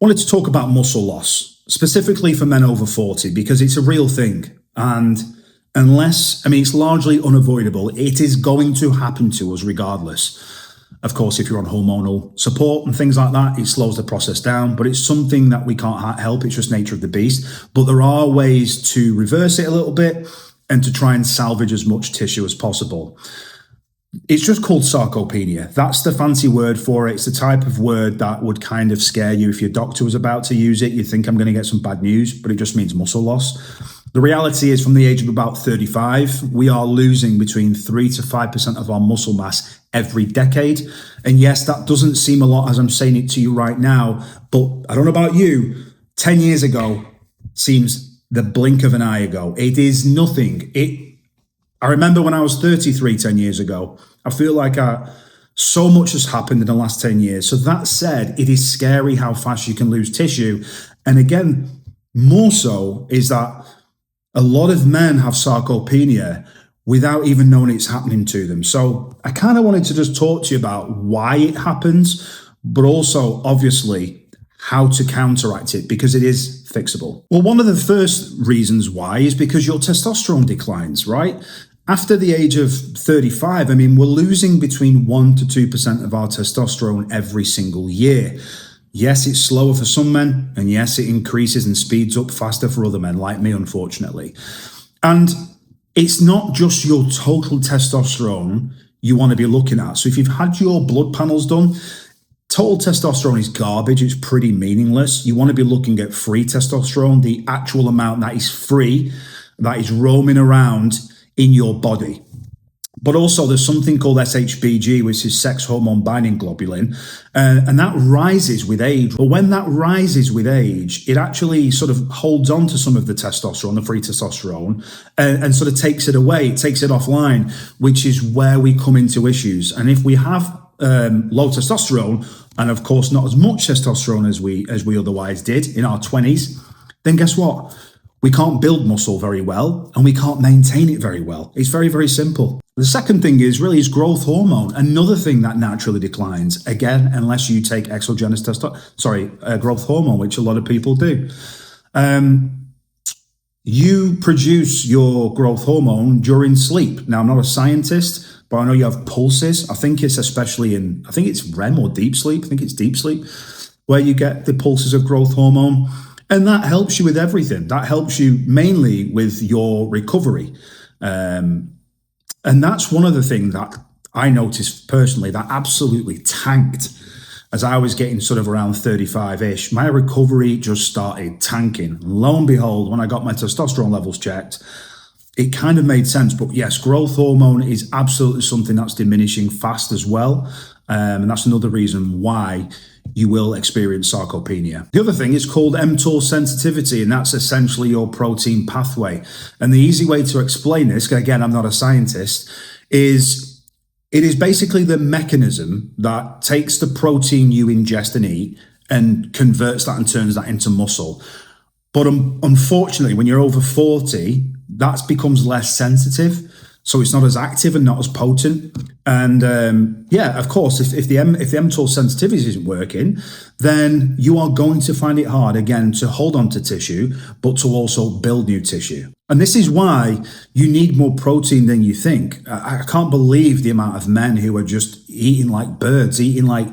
Wanted to talk about muscle loss, specifically for men over 40, because it's a real thing. And it's largely unavoidable. It is going to happen to us regardless. Of course, if you're on hormonal support and things like that, it slows the process down, but it's something that we can't help. It's just nature of the beast. But there are ways to reverse it a little bit and to try and salvage as much tissue as possible. It's just called sarcopenia. That's the fancy word for it. It's the type of word that would kind of scare you. If your doctor was about to use it, you'd think I'm going to get some bad news, but it just means muscle loss. The reality is from the age of about 35, we are losing between 3 to 5% of our muscle mass every decade. And yes, that doesn't seem a lot as I'm saying it to you right now, but I don't know about you, 10 years ago seems the blink of an eye ago. It is nothing. I remember when I was 33 10 years ago, I feel like so much has happened in the last 10 years. So that said, it is scary how fast you can lose tissue. And again, more so is that a lot of men have sarcopenia without even knowing it's happening to them. So I kind of wanted to just talk to you about why it happens, but also obviously how to counteract it, because it is fixable. Well, one of the first reasons why is because your testosterone declines, right? After the age of 35, we're losing between 1 to 2% of our testosterone every single year. Yes, it's slower for some men, and yes, it increases and speeds up faster for other men like me, unfortunately. And it's not just your total testosterone you want to be looking at. So if you've had your blood panels done, total testosterone is garbage. It's pretty meaningless. You want to be looking at free testosterone, the actual amount that is free, that is roaming around in your body. But also there's something called SHBG, which is sex hormone binding globulin, and that rises with age. But when that rises with age, it actually sort of holds on to some of the testosterone, the free testosterone, and sort of takes it away, takes it offline, which is where we come into issues. And if we have low testosterone, and of course not as much testosterone as we otherwise did in our 20s, then guess what? We can't build muscle very well, and we can't maintain it very well. It's very, very simple. The second thing is growth hormone, another thing that naturally declines, again, unless you take exogenous growth hormone, which a lot of people do. You produce your growth hormone during sleep. Now, I'm not a scientist, but I know you have pulses. I think it's REM or deep sleep. I think it's deep sleep, where you get the pulses of growth hormone. And that helps you with everything. That helps you mainly with your recovery. And that's one of the things that I noticed personally that absolutely tanked as I was getting sort of around 35-ish. My recovery just started tanking. And lo and behold, when I got my testosterone levels checked, it kind of made sense. But yes, growth hormone is absolutely something that's diminishing fast as well. And that's another reason why you will experience sarcopenia. The other thing is called mTOR sensitivity, and that's essentially your protein pathway. And the easy way to explain this, again, I'm not a scientist, is it is basically the mechanism that takes the protein you ingest and eat and converts that and turns that into muscle. But unfortunately, when you're over 40, that becomes less sensitive. So it's not as active and not as potent. And of course, if the mTOR sensitivity isn't working, then you are going to find it hard, again, to hold on to tissue, but to also build new tissue. And this is why you need more protein than you think. I can't believe the amount of men who are just eating like birds, eating like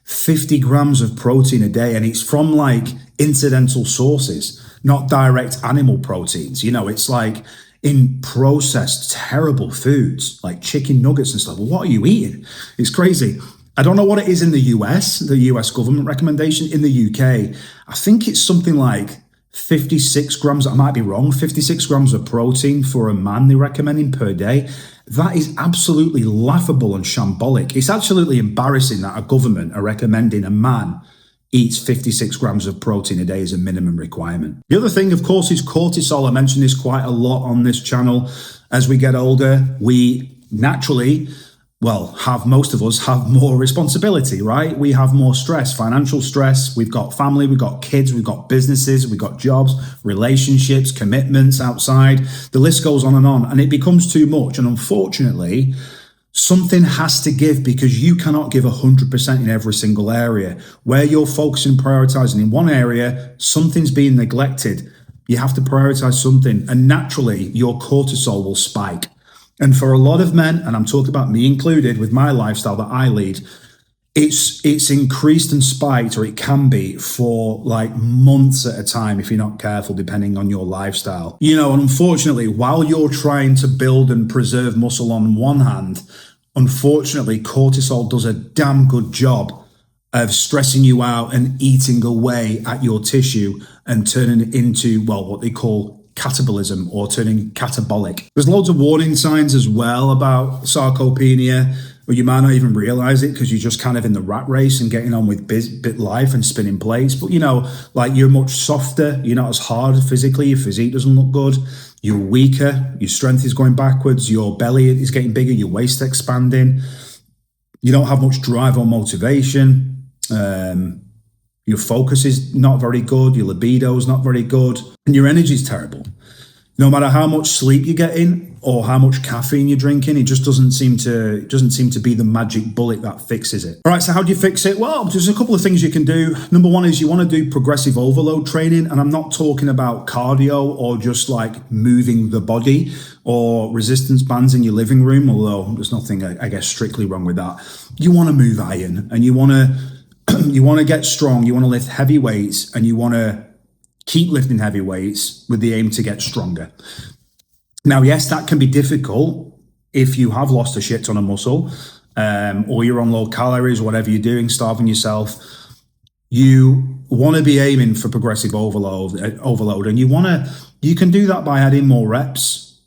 50 grams of protein a day. And it's from like incidental sources, not direct animal proteins. It's like in processed terrible foods like chicken nuggets and stuff. What are you eating? It's crazy. I don't know what it is in the US government recommendation. In the UK, I think it's something like 56 grams, I might be wrong, 56 grams of protein for a man they're recommending per day. That is absolutely laughable and shambolic. It's absolutely embarrassing that a government are recommending a man eats 56 grams of protein a day as a minimum requirement. The other thing, of course, is cortisol. I mentioned this quite a lot on this channel. As we get older, we naturally, most of us have more responsibility, right? We have more stress, financial stress. We've got family, we've got kids, we've got businesses, we've got jobs, relationships, commitments outside. The list goes on. And it becomes too much. And unfortunately, Something has to give because you cannot give 100% in every single area. Where you're focusing and prioritizing in one area, something's being neglected. You have to prioritize something, and naturally your cortisol will spike. And for a lot of men, and I'm talking about me included with my lifestyle that I lead, it's increased and spiked, or it can be, for like months at a time if you're not careful, depending on your lifestyle. You know, and unfortunately, while you're trying to build and preserve muscle on one hand, unfortunately, cortisol does a damn good job of stressing you out and eating away at your tissue and turning it into, well, what they call catabolism, or turning catabolic. There's loads of warning signs as well about sarcopenia, or you might not even realize it because you're just kind of in the rat race and getting on with bit life and spinning plates. But, you know, like, you're much softer, you're not as hard physically, your physique doesn't look good, you're weaker, your strength is going backwards, your belly is getting bigger, your waist expanding, you don't have much drive or motivation, your focus is not very good, your libido is not very good, and your energy is terrible. No matter how much sleep you're getting or how much caffeine you're drinking, it just doesn't seem to be the magic bullet that fixes it. All right, so how do you fix it? Well, there's a couple of things you can do. Number one is you want to do progressive overload training, and I'm not talking about cardio or just like moving the body or resistance bands in your living room, although there's nothing, I guess, strictly wrong with that. You want to move iron, and you want to get strong, you want to lift heavy weights, and you want to keep lifting heavy weights with the aim to get stronger. Now, yes, that can be difficult if you have lost a shit ton of muscle, or you're on low calories, or whatever you're doing, starving yourself. You want to be aiming for progressive overload, and you can do that by adding more reps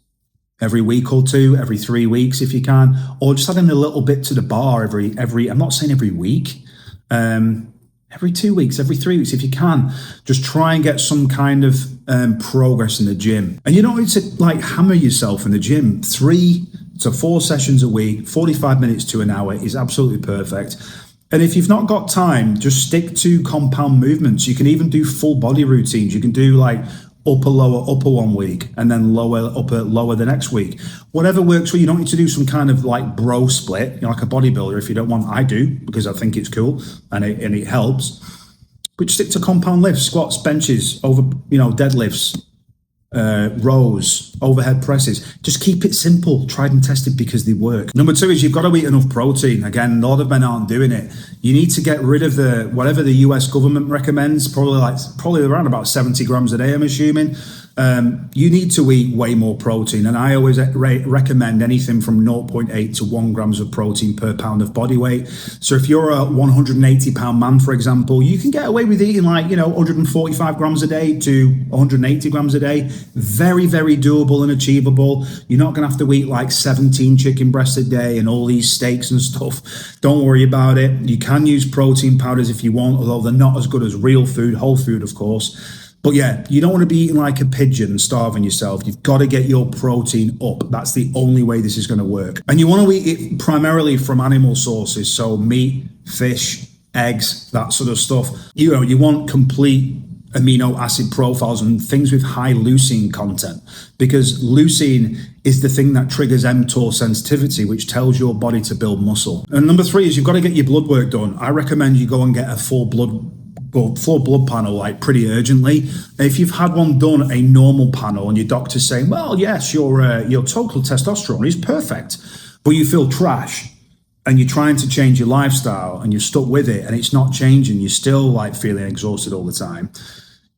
every week or two, every 3 weeks if you can, or just adding a little bit to the bar every. I'm not saying every week. Every 2 weeks, every 3 weeks, if you can, just try and get some kind of progress in the gym. And you don't need to like hammer yourself in the gym. 3 to 4 sessions a week, 45 minutes to an hour is absolutely perfect. And if you've not got time, just stick to compound movements. You can even do full body routines. You can do like upper, lower, upper 1 week, and then lower, upper, lower the next week. Whatever works for you. You don't need to do some kind of like bro split, you know, like a bodybuilder if you don't want. I do, because I think it's cool and it helps. But stick to compound lifts, squats, benches, deadlifts, rows, overhead presses. Just keep it simple, tried and tested, because they work. Number 2 is you've got to eat enough protein. Again, a lot of men aren't doing it. You need to get rid of whatever the US government recommends, probably around about 70 grams a day, I'm assuming. You need to eat way more protein, and I always recommend anything from 0.8 to 1 grams of protein per pound of body weight. So if you're a 180 pound man, for example, you can get away with eating 145 grams a day to 180 grams a day. Very, very doable and achievable. You're not going to have to eat like 17 chicken breasts a day and all these steaks and stuff. Don't worry about it. You can use protein powders if you want, although they're not as good as real food, whole food, of course. But yeah, you don't want to be eating like a pigeon and starving yourself. You've got to get your protein up. That's the only way this is going to work. And you want to eat it primarily from animal sources. So meat, fish, eggs, that sort of stuff. You want complete amino acid profiles and things with high leucine content, because leucine is the thing that triggers mTOR sensitivity, which tells your body to build muscle. And number 3 is you've got to get your blood work done. I recommend you go and get a full blood panel like pretty urgently. If you've had one done, a normal panel, and your doctor's saying, well, yes, your total testosterone is perfect, but you feel trash, and you're trying to change your lifestyle and you're stuck with it and it's not changing, you're still like feeling exhausted all the time,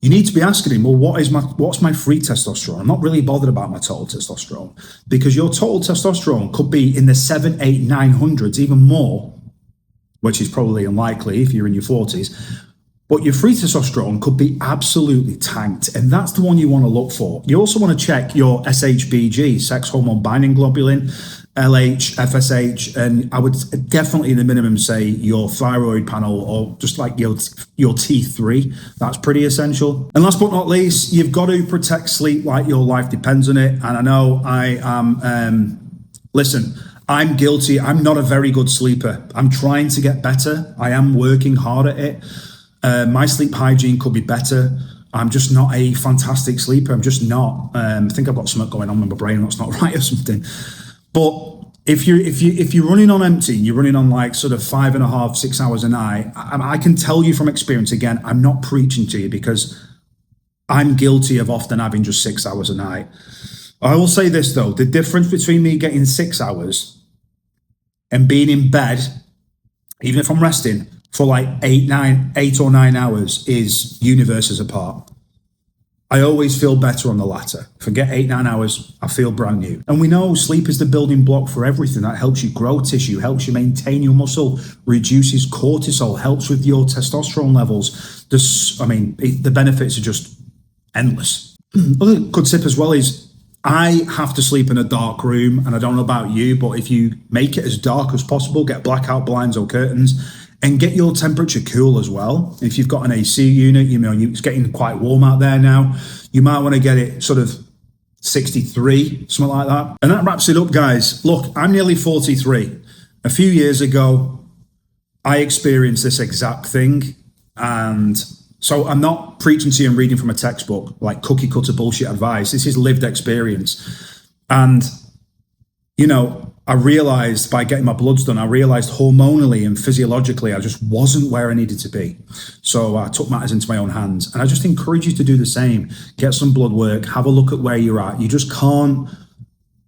you need to be asking him, well, what's my free testosterone? I'm not really bothered about my total testosterone, because your total testosterone could be in the 7, 8, 900s, even more, which is probably unlikely if you're in your 40s. But your free testosterone could be absolutely tanked, and that's the one you want to look for. You also want to check your SHBG, sex hormone binding globulin, LH, FSH, and I would definitely, in the minimum, say your thyroid panel, or just like your T3. That's pretty essential. And last but not least, you've got to protect sleep like your life depends on it. And I know I am, listen, I'm guilty. I'm not a very good sleeper. I'm trying to get better. I am working hard at it. My sleep hygiene could be better. I'm just not a fantastic sleeper. I'm just not. I think I've got something going on with my brain that's not right or something. But if you're running on empty, you're running on like sort of 5.5, 6 hours a night. I can tell you from experience. Again, I'm not preaching to you because I'm guilty of often having just 6 hours a night. I will say this though: the difference between me getting 6 hours and being in bed, even if I'm resting for like 8 or 9 hours, is universes apart. I always feel better on the latter. Forget 8, 9 hours, I feel brand new. And we know sleep is the building block for everything. That helps you grow tissue, helps you maintain your muscle, reduces cortisol, helps with your testosterone levels. The benefits are just endless. Other good tip as well is I have to sleep in a dark room, and I don't know about you, but if you make it as dark as possible, get blackout blinds or curtains, and get your temperature cool as well. If you've got an AC unit, it's getting quite warm out there now. You might want to get it sort of 63, something like that. And that wraps it up, guys. Look, I'm nearly 43. A few years ago, I experienced this exact thing. And so I'm not preaching to you and reading from a textbook, like cookie cutter bullshit advice. This is lived experience. And, I realized by getting my bloods done, I realized hormonally and physiologically, I just wasn't where I needed to be. So I took matters into my own hands. And I just encourage you to do the same. Get some blood work, have a look at where you're at. You just can't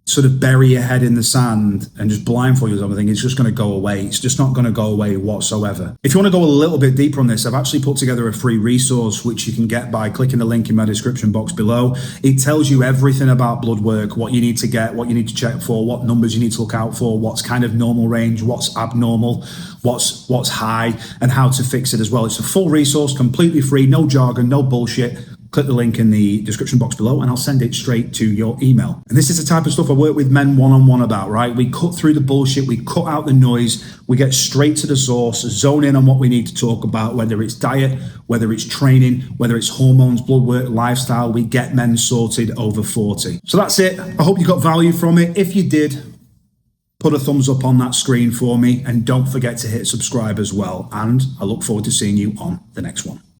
sort of bury your head in the sand and just blindfold yourself. I think it's just going to go away. It's just not going to go away whatsoever. If you want to go a little bit deeper on this, I've actually put together a free resource, which you can get by clicking the link in my description box below. It tells you everything about blood work, what you need to get, what you need to check for, what numbers you need to look out for, what's kind of normal range, what's abnormal, what's high, and how to fix it as well. It's a full resource, completely free, no jargon, no bullshit. Click the link in the description box below and I'll send it straight to your email. And this is the type of stuff I work with men one-on-one about, right? We cut through the bullshit, we cut out the noise, we get straight to the source, zone in on what we need to talk about, whether it's diet, whether it's training, whether it's hormones, blood work, lifestyle. We get men sorted over 40. So that's it. I hope you got value from it. If you did, put a thumbs up on that screen for me and don't forget to hit subscribe as well. And I look forward to seeing you on the next one.